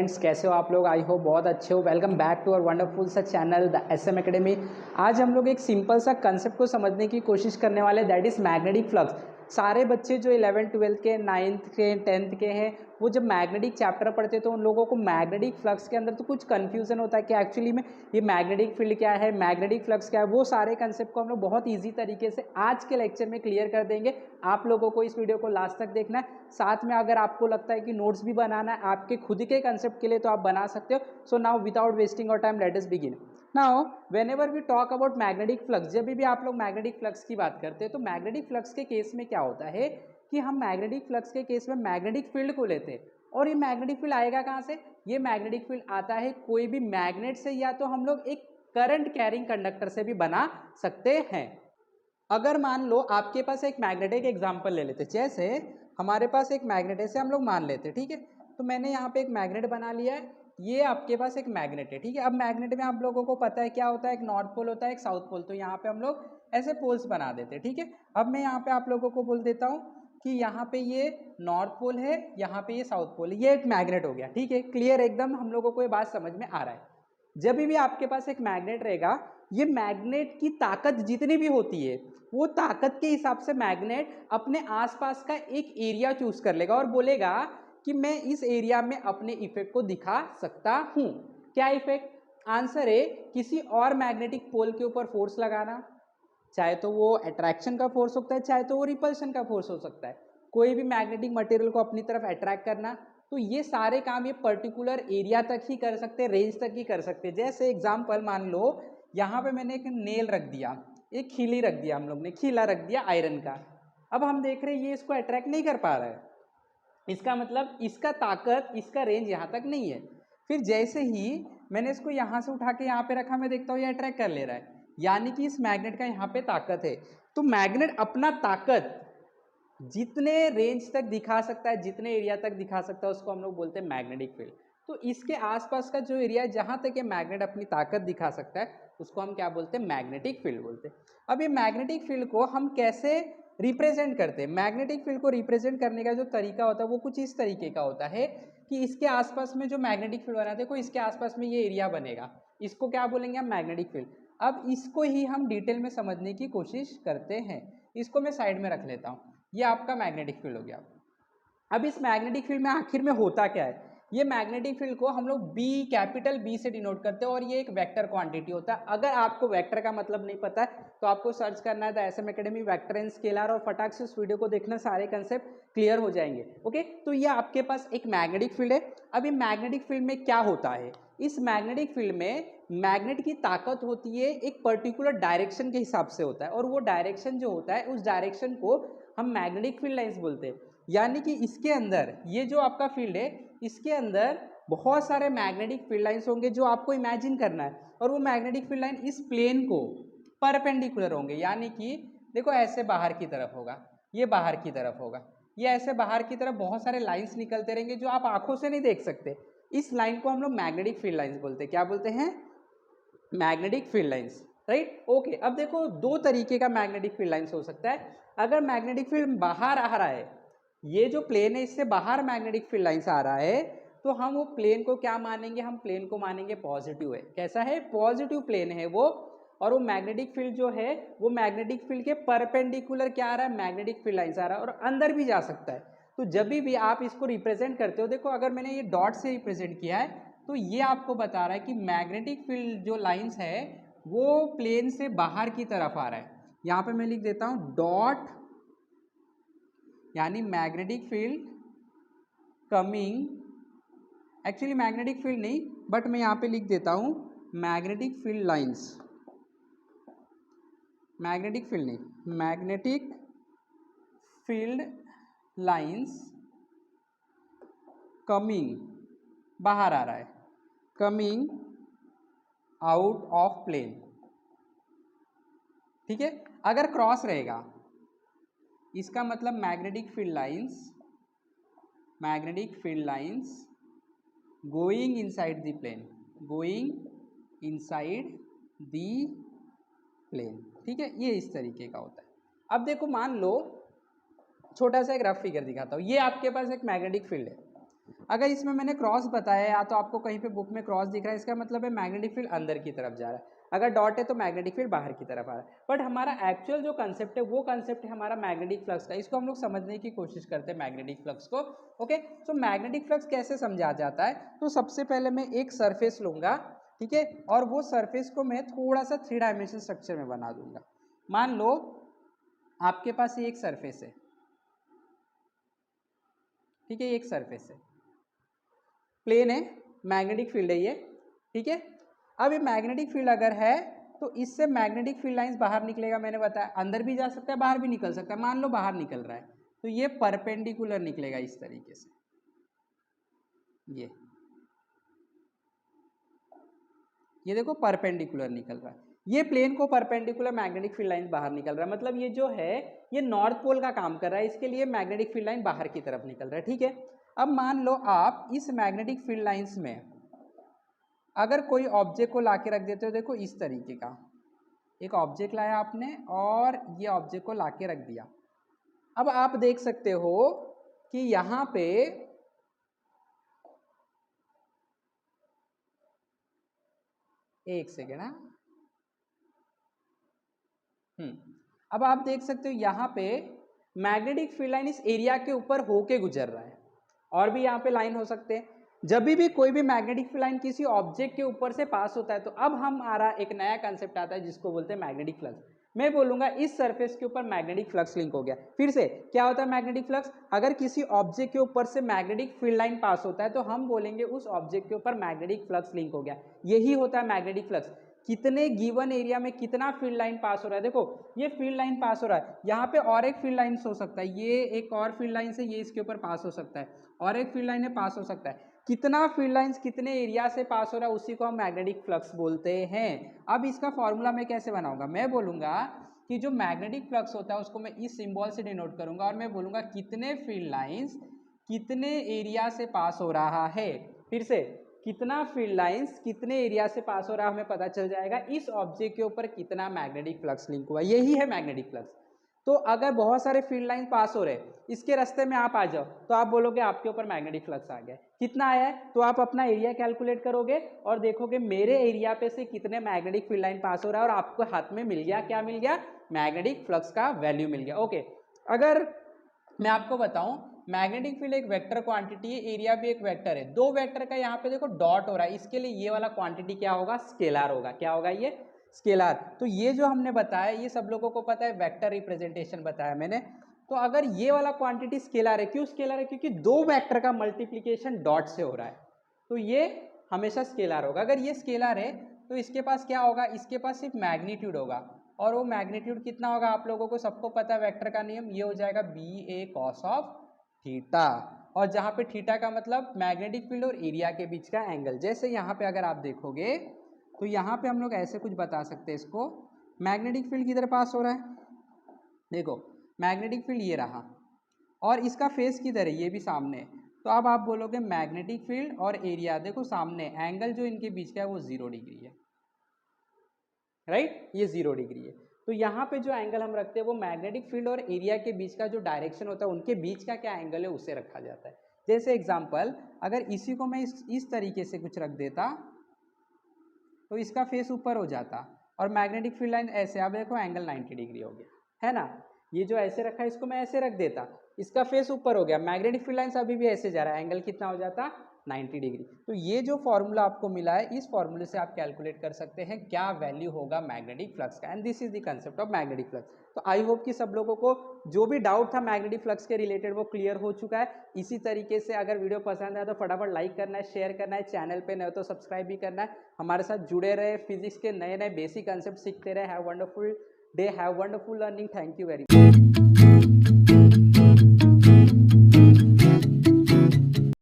Friends, कैसे हो आप लोग? आई होप बहुत अच्छे हो। Welcome back to our wonderful सा चैनल द SM एकेडमी। आज हम लोग एक सिंपल सा कंसेप्ट को समझने की कोशिश करने वाले, दैट इज़ मैग्नेटिक फ्लक्स। सारे बच्चे जो 11th 12th के, 9th के, 10th के हैं, वो जब मैग्नेटिक चैप्टर पढ़ते तो उन लोगों को मैग्नेटिक फ्लक्स के अंदर तो कुछ कन्फ्यूजन होता है कि एक्चुअली में ये मैग्नेटिक फील्ड क्या है, मैग्नेटिक फ्लक्स क्या है। वो सारे कंसेप्ट को हम लोग बहुत ईजी तरीके से आज के लेक्चर में क्लियर कर देंगे। आप लोगों को इस वीडियो को लास्ट तक देखना है। साथ में अगर आपको लगता है कि नोट्स भी बनाना है आपके खुद के कंसेप्ट के लिए, तो आप बना सकते हो। सो नाउ विदाउट वेस्टिंग और time let us begin. Now whenever we talk about magnetic flux, जब भी आप लोग मैग्नेटिक फ्लक्स की बात करते हैं तो मैग्नेटिक फ्लक्स के केस में क्या होता है कि हम मैग्नेटिक फ्लक्स के केस में मैग्नेटिक फील्ड को लेते हैं। और ये मैग्नेटिक फील्ड आएगा कहाँ से? ये मैग्नेटिक फील्ड आता है कोई भी मैग्नेट से, या तो हम लोग एक करंट कैरिंग कंडक्टर से भी बना सकते हैं। अगर मान लो आपके पास एक मैग्नेटिक एग्जांपल ले लेते, जैसे हमारे पास एक मैग्नेट है, से हम लोग मान लेते, ठीक है। तो मैंने यहाँ पे एक मैग्नेट बना लिया है, ये आपके पास एक मैग्नेट है, ठीक है। अब मैग्नेट में आप लोगों को पता है क्या होता है, एक नॉर्थ पोल होता है, एक साउथ पोल। तो यहाँ पे हम लोग ऐसे पोल्स बना देते, ठीक है। अब मैं यहाँ पे आप लोगों को बोल देता हूँ कि यहाँ पे ये नॉर्थ पोल है, यहाँ पे ये साउथ पोल है, ये एक मैग्नेट हो गया, ठीक है। क्लियर एकदम, हम लोगों को ये बात समझ में आ रहा है। जब भी आपके पास एक मैग्नेट रहेगा, ये मैग्नेट की ताकत जितनी भी होती है, वो ताकत के हिसाब से मैग्नेट अपने आसपास का एक एरिया चूज कर लेगा और बोलेगा कि मैं इस एरिया में अपने इफेक्ट को दिखा सकता हूं। क्या इफेक्ट? आंसर है किसी और मैग्नेटिक पोल के ऊपर फोर्स लगाना, चाहे तो वो अट्रैक्शन का फोर्स होता है, चाहे तो वो रिपल्शन का फोर्स हो सकता है। कोई भी मैग्नेटिक मटेरियल को अपनी तरफ अट्रैक्ट करना, तो ये सारे काम ये पर्टिकुलर एरिया तक ही कर सकते हैं, रेंज तक ही कर सकते हैं। जैसे एग्जांपल मान लो यहाँ पे मैंने एक नेल रख दिया, एक खीली रख दिया, हम लोग ने खीला रख दिया आयरन का। अब हम देख रहे हैं ये इसको अट्रैक्ट नहीं कर पा रहा है, इसका मतलब इसका ताकत, इसका रेंज यहाँ तक नहीं है। फिर जैसे ही मैंने इसको यहाँ से उठा के यहाँ पे रखा, मैं देखता हूँ ये अट्रैक्ट कर ले रहा है, यानी कि इस मैग्नेट का यहाँ पे ताकत है। तो मैग्नेट अपना ताकत जितने रेंज तक दिखा सकता है, जितने एरिया तक दिखा सकता है, उसको हम लोग बोलते हैं मैग्नेटिक फील्ड। तो इसके आसपास का जो एरिया है जहाँ तक ये मैग्नेट अपनी ताकत दिखा सकता है, उसको हम क्या बोलते हैं? मैग्नेटिक फील्ड बोलते हैं। अब ये मैग्नेटिक फील्ड को हम कैसे रिप्रेजेंट करते हैं? मैग्नेटिक फील्ड को रिप्रेजेंट करने का जो तरीका होता है वो कुछ इस तरीके का होता है कि इसके आसपास में जो मैग्नेटिक फील्ड बना, देखो इसके आसपास में ये एरिया बनेगा, इसको क्या बोलेंगे हम? Magnetic field. अब इसको ही हम डिटेल में समझने की कोशिश करते हैं। इसको मैं साइड में रख लेता हूँ, ये आपका मैग्नेटिक फील्ड हो गया। अब इस मैग्नेटिक फील्ड में आखिर में होता क्या है? ये मैग्नेटिक फील्ड को हम लोग बी, कैपिटल बी से डिनोट करते हैं, और ये एक वेक्टर क्वांटिटी होता है। अगर आपको वेक्टर का मतलब नहीं पता है तो आपको सर्च करना है the SM academy vector and scalar, और फटाक से उस वीडियो को देखना, सारे कंसेप्ट क्लियर हो जाएंगे। ओके, तो ये आपके पास एक मैग्नेटिक फील्ड है। अब ये मैग्नेटिक फील्ड में क्या होता है? इस मैग्नेटिक फील्ड में मैग्नेट की ताकत होती है एक पर्टिकुलर डायरेक्शन के हिसाब से होता है, और वो डायरेक्शन जो होता है, उस डायरेक्शन को हम मैग्नेटिक फील्ड लाइंस बोलते हैं। यानी कि इसके अंदर ये जो आपका फील्ड है, इसके अंदर बहुत सारे मैग्नेटिक फील्ड लाइंस होंगे जो आपको इमेजिन करना है, और वो मैग्नेटिक फील्ड लाइन इस प्लेन को परपेंडिकुलर होंगे। यानी कि देखो ऐसे बाहर की तरफ होगा, ये बाहर की तरफ होगा, ये ऐसे बाहर की तरफ बहुत सारे लाइंस निकलते रहेंगे जो आप आंखों से नहीं देख सकते। इस लाइन को हम लोग मैग्नेटिक फील्ड लाइंस बोलते हैं। क्या बोलते हैं? Magnetic field lines, right. Okay, अब देखो दो तरीके का मैग्नेटिक फील्ड लाइंस हो सकता है। अगर मैग्नेटिक फील्ड बाहर आ रहा है, ये जो प्लेन है इससे बाहर मैग्नेटिक फील्ड लाइंस आ रहा है, तो हम वो प्लेन को क्या मानेंगे? हम प्लेन को मानेंगे पॉजिटिव है। कैसा है? पॉजिटिव प्लेन है वो। और वो मैग्नेटिक फील्ड जो है, वो मैग्नेटिक फील्ड के परपेंडिकुलर क्या आ रहा है? मैग्नेटिक फील्ड लाइंस आ रहा है, और अंदर भी जा सकता है। तो जब भी आप इसको रिप्रेजेंट करते हो, देखो अगर मैंने ये डॉट से रिप्रेजेंट किया है, तो ये आपको बता रहा है कि मैग्नेटिक फील्ड जो लाइंस है वो प्लेन से बाहर की तरफ आ रहा है। यहाँ पे मैं लिख देता हूँ डॉट, यानी magnetic field coming, actually magnetic field नहीं, बट मैं यहाँ पे लिख देता हूँ magnetic field lines. Magnetic field नहीं, मैग्नेटिक फील्ड लाइंस कमिंग, बाहर आ रहा है, कमिंग आउट ऑफ प्लेन। ठीक है, अगर क्रॉस रहेगा इसका मतलब magnetic field lines going inside the plane, going inside the plane. ठीक है, ये इस तरीके का होता है। अब देखो मान लो छोटा सा एक रफ फिगर दिखाता हूँ, ये आपके पास एक मैग्नेटिक फील्ड है, अगर इसमें मैंने क्रॉस बताया या तो आपको कहीं पे बुक में क्रॉस दिख रहा है, इसका मतलब है मैग्नेटिक फील्ड अंदर की तरफ जा रहा है। अगर डॉट है तो मैग्नेटिक फील्ड बाहर की तरफ आ रहा है। बट हमारा एक्चुअल जो कंसेप्ट है वो कंसेप्ट है हमारा मैग्नेटिक फ्लक्स का। इसको हम लोग समझने की कोशिश करते हैं मैग्नेटिक फ्लक्स को। ओके, तो मैग्नेटिक फ्लक्स कैसे समझा जाता है? तो सबसे पहले मैं एक सरफेस लूंगा, ठीक है, और वो सरफेस को मैं थोड़ा सा 3 डायमेंशन स्ट्रक्चर में बना दूंगा। मान लो आपके पास ये एक सरफेस है, ठीक है, ये एक सरफेस है, प्लेन है, मैग्नेटिक फील्ड है ये, ठीक है। अब ये मैग्नेटिक फील्ड अगर है तो इससे मैग्नेटिक फील्ड लाइंस बाहर निकलेगा, मैंने बताया अंदर भी जा सकता है बाहर भी निकल सकता है। मान लो बाहर निकल रहा है तो ये परपेंडिकुलर निकलेगा इस तरीके से, ये देखो परपेंडिकुलर निकल रहा है, ये प्लेन को परपेंडिकुलर मैग्नेटिक फील्ड लाइन बाहर निकल रहा है। मतलब ये जो है ये नॉर्थ पोल का काम कर रहा है, इसके लिए मैग्नेटिक फील्ड लाइन बाहर की तरफ निकल रहा है, ठीक है। अब मान लो आप इस मैग्नेटिक फील्ड लाइंस में अगर कोई ऑब्जेक्ट को लाके रख देते हो, देखो इस तरीके का एक ऑब्जेक्ट लाया आपने और ये ऑब्जेक्ट को लाके रख दिया। अब आप देख सकते हो कि यहां पे एक सेकेंड है, अब आप देख सकते हो यहां पे मैग्नेटिक फील्ड लाइन इस एरिया के ऊपर होके गुजर रहा है, और भी यहाँ पे लाइन हो सकते हैं। जब भी कोई भी मैग्नेटिक फील्ड लाइन किसी ऑब्जेक्ट के ऊपर से पास होता है तो अब हमारा एक नया कंसेप्ट आता है जिसको बोलते हैं मैग्नेटिक फ्लक्स। मैं बोलूंगा इस सरफेस के ऊपर मैग्नेटिक फ्लक्स लिंक हो गया। फिर से क्या होता है मैग्नेटिक फ्लक्स? अगर किसी ऑब्जेक्ट के ऊपर से मैग्नेटिक फील्ड लाइन पास होता है तो हम बोलेंगे उस ऑब्जेक्ट के ऊपर मैग्नेटिक फ्लक्स लिंक हो गया। यही होता है मैग्नेटिक फ्लक्स, कितने गिवन एरिया में कितना फील्ड लाइन पास हो रहा है। देखो ये फील्ड लाइन पास हो रहा है, यहाँ पे और एक फील्ड लाइन हो सकता है, ये एक और फील्ड लाइन से ये इसके ऊपर पास हो सकता है, और एक फील्ड लाइन है पास हो सकता है। कितना फील्ड लाइंस कितने एरिया से पास हो रहा है उसी को हम मैग्नेटिक फ्लक्स बोलते हैं। अब इसका फॉर्मूला मैं कैसे बनाऊंगा? मैं बोलूंगा कि जो मैग्नेटिक फ्लक्स होता है उसको मैं इस सिंबल से डिनोट करूंगा और मैं बोलूंगा कितने फील्ड लाइंस कितने एरिया से पास हो रहा है। फिर से कितना फील्ड लाइंस कितने एरिया से पास हो रहा है हमें पता चल जाएगा इस ऑब्जेक्ट के ऊपर कितना मैग्नेटिक फ्लक्स लिंक हुआ, यही है मैग्नेटिक फ्लक्स। तो अगर बहुत सारे फील्ड लाइन पास हो रहे इसके रास्ते में आप आ जाओ तो आप बोलोगे आपके ऊपर मैग्नेटिक फ्लक्स आ गया। कितना आया है? तो आप अपना एरिया कैलकुलेट करोगे और देखोगे मेरे एरिया पे से कितने मैग्नेटिक फील्ड लाइन पास हो रहा है और आपको हाथ में मिल गया, क्या मिल गया? मैग्नेटिक फ्लक्स का वैल्यू मिल गया। ओके, अगर मैं आपको बताऊं मैग्नेटिक फील्ड एक वेक्टर क्वांटिटी है, एरिया भी एक वेक्टर है, दो वेक्टर का यहाँ पे देखो डॉट हो रहा है, इसके लिए ये वाला क्वांटिटी क्या होगा? स्केलर होगा। क्या होगा? ये स्केलर। तो ये जो हमने बताया ये सब लोगों को पता है, वेक्टर रिप्रेजेंटेशन बताया मैंने। तो अगर ये वाला क्वांटिटी स्केलर है, क्यों स्केलर है? क्योंकि दो वेक्टर का मल्टीप्लीकेशन डॉट से हो रहा है, तो ये हमेशा स्केलर होगा। अगर ये स्केलर है तो इसके पास क्या होगा? इसके पास सिर्फ मैग्नीट्यूड होगा, और वो मैग्नीट्यूड कितना होगा? आप लोगों को सबको पता है वेक्टर का नियम, ये हो जाएगा B A cos of theta. और जहाँ पे थीटा का मतलब मैग्नेटिक फील्ड और एरिया के बीच का एंगल। जैसे यहाँ पे अगर आप देखोगे तो यहाँ पे हम लोग ऐसे कुछ बता सकते हैं इसको, मैग्नेटिक फील्ड किधर पास हो रहा है? देखो मैग्नेटिक फील्ड ये रहा और इसका फेस किधर है? ये भी सामने है। तो अब आप बोलोगे मैग्नेटिक फील्ड और एरिया, देखो सामने एंगल जो इनके बीच का है वो 0 डिग्री है, राइट? ये 0 डिग्री है। तो यहाँ पे जो एंगल हम रखते हैं वो मैग्नेटिक फील्ड और एरिया के बीच का जो डायरेक्शन होता है उनके बीच का क्या एंगल है उसे रखा जाता है। जैसे एग्जांपल अगर इसी को मैं इस तरीके से कुछ रख देता तो इसका फेस ऊपर हो जाता और मैग्नेटिक फील्ड लाइन ऐसे, अब देखो एंगल 90 डिग्री हो गया है ना। ये जो ऐसे रखा है इसको मैं ऐसे रख देता, इसका फेस ऊपर हो गया, मैग्नेटिक फील्ड लाइन अभी भी ऐसे जा रहा है, एंगल कितना हो जाता? 90 डिग्री। तो ये जो फॉर्मूला आपको मिला है इस फॉर्मूले से आप कैलकुलेट कर सकते हैं क्या वैल्यू होगा मैग्नेटिक फ्लक्स का, and this is the concept of magnetic flux. तो आई होप कि सब लोगों को जो भी डाउट था मैग्नेटिक फ्लक्स के रिलेटेड वो क्लियर हो चुका है। इसी तरीके से अगर वीडियो पसंद आया तो फटाफट लाइक करना है, शेयर करना है, चैनल पे नए हो तो सब्सक्राइब भी करना है। हमारे साथ जुड़े रहे, फिजिक्स के नए नए बेसिक कंसेप्ट सीखते रहे। Have wonderful day, have wonderful learning. Thank you very much.